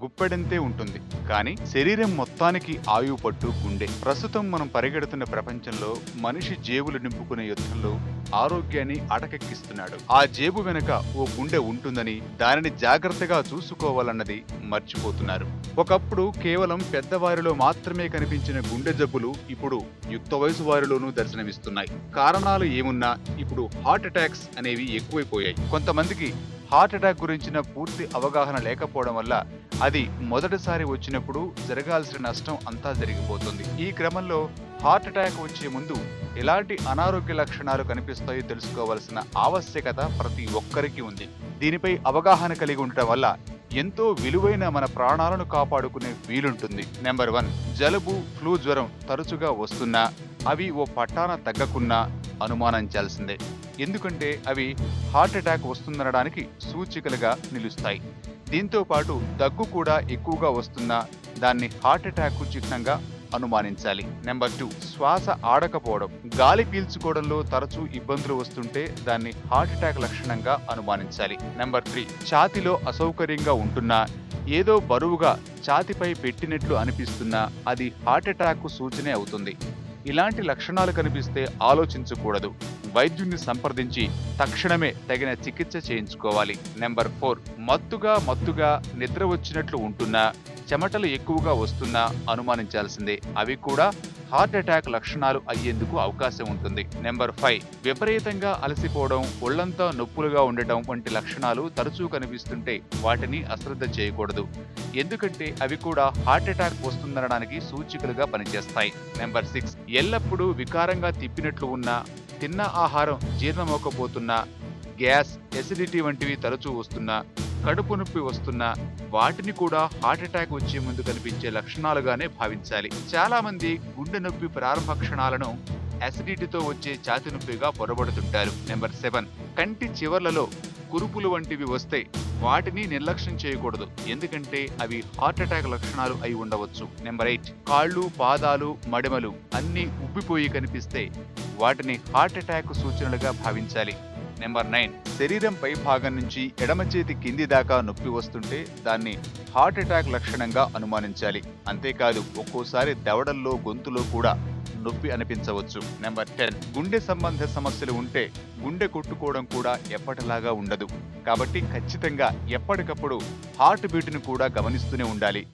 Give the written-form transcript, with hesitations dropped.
గుప్పెడంతే ఉంటుంది. కానీ శరీరం మొత్తానికి ఆయువు పట్టు గుండె. ప్రస్తుతం మనం పరిగెడుతున్న ప్రపంచంలో మనిషి జేబులు నింపుకునే యుద్ధంలో ఆరోగ్యాన్ని అటకెక్కిస్తున్నాడు. ఆ జేబు వెనుక ఓ గుండె ఉంటుందని, దానిని జాగ్రత్తగా చూసుకోవాలన్నది మర్చిపోతున్నారు. ఒకప్పుడు కేవలం పెద్దవారిలో మాత్రమే కనిపించిన గుండె జబ్బులు ఇప్పుడు యుక్త వయసు వారిలోనూ దర్శనమిస్తున్నాయి. కారణాలు ఏమున్నా ఇప్పుడు హార్ట్ అటాక్స్ అనేవి ఎక్కువైపోయాయి. కొంతమందికి హార్ట్ అటాక్ గురించిన పూర్తి అవగాహన లేకపోవడం వల్ల అది మొదటిసారి వచ్చినప్పుడు జరగాల్సిన నష్టం అంతా జరిగిపోతుంది. ఈ క్రమంలో హార్ట్ అటాక్ వచ్చే ముందు ఎలాంటి అనారోగ్య లక్షణాలు కనిపిస్తాయో తెలుసుకోవాల్సిన ఆవశ్యకత ప్రతి ఒక్కరికి ఉంది. దీనిపై అవగాహన కలిగి ఉండటం వల్ల ఎంతో విలువైన మన ప్రాణాలను కాపాడుకునే వీలుంటుంది. నెంబర్ 1, జలుబు, ఫ్లూ, జ్వరం తరచుగా వస్తున్నా అవి ఓ పట్టాన తగ్గకున్నా అనుమానించాల్సిందే. ఎందుకంటే అవి హార్ట్ అటాక్ వస్తుందనడానికి సూచికలుగా నిలుస్తాయి. దీంతో పాటు దగ్గు కూడా ఎక్కువగా వస్తున్నా దాన్ని హార్ట్ అటాక్ చిహ్నంగా అనుమానించాలి. నెంబర్ 2, శ్వాస ఆడకపోవడం. గాలి పీల్చుకోవడంలో తరచూ ఇబ్బందులు వస్తుంటే దాన్ని హార్ట్ అటాక్ లక్షణంగా అనుమానించాలి. నెంబర్ 3, ఛాతీలో అసౌకర్యంగా ఉంటున్నా, ఏదో బరువుగా ఛాతీపై పెట్టినట్లు అనిపిస్తున్నా అది హార్ట్ అటాక్ సూచనే అవుతుంది. ఇలాంటి లక్షణాలు కనిపిస్తే ఆలోచించకూడదు. వైద్యుడిని సంప్రదించి తక్షణమే తగిన చికిత్స చేయించుకోవాలి. నెంబర్ 4, మత్తుగా నిద్ర వచ్చినట్లు ఉంటున్నా, చెమటలు ఎక్కువగా వస్తున్నా అనుమానించాల్సిందే. అవి కూడా హార్ట్ అటాక్ లక్షణాలు అయ్యేందుకు అవకాశం ఉంటుంది. నెంబర్ 5, విపరీతంగా అలసిపోవడం, ఒళ్లంతా నొప్పులుగా ఉండటం వంటి లక్షణాలు తరచూ కనిపిస్తుంటే వాటిని అశ్రద్ధ చేయకూడదు. ఎందుకంటే అవి కూడా హార్ట్ అటాక్ వస్తుందనడానికి సూచికలుగా పనిచేస్తాయి. నెంబర్ 6, ఎల్లప్పుడూ వికారంగా తిప్పినట్లు ఉన్నా, తిన్న ఆహారం జీర్ణమవకపోతున్నా, గ్యాస్, ఎసిడిటీ వంటివి తరచూ వస్తున్నా, కడుపు నొప్పి వస్తున్నా వాటిని కూడా హార్ట్ అటాక్ వచ్చే ముందు కనిపించే లక్షణాలుగానే భావించాలి. చాలా మంది గుండె నొప్పి ప్రారంభ క్షణాలను అసిడిటీతో వచ్చే ఛాతీ నొప్పిగా పొరబడుతుంటారు. నెంబర్ 7, కంటి చివర్లలో కురుపులు వంటివి వస్తే వాటిని నిర్లక్ష్యం చేయకూడదు. ఎందుకంటే అవి హార్ట్ అటాక్ లక్షణాలు అయి ఉండవచ్చు. నెంబర్ 8, కాళ్ళు, పాదాలు, మడిమలు అన్నీ ఉబ్బిపోయి కనిపిస్తే వాటిని హార్ట్ అటాక్ సూచనలుగా భావించాలి. నెంబర్ 9, శరీరం పై భాగం నుంచి ఎడమ చేతి కింది దాకా నొప్పి వస్తుంటే దాన్ని హార్ట్ అటాక్ లక్షణంగా అనుమానించాలి. అంతేకాదు ఒక్కోసారి దవడల్లో, గొంతులో కూడా నొప్పి అనిపించవచ్చు. నెంబర్ 10, గుండె సంబంధ సమస్యలు ఉంటే గుండె కొట్టుకోవడం కూడా ఎప్పటిలాగా ఉండదు. కాబట్టి ఖచ్చితంగా ఎప్పటికప్పుడు హార్ట్ బీట్ను కూడా గమనిస్తూనే ఉండాలి.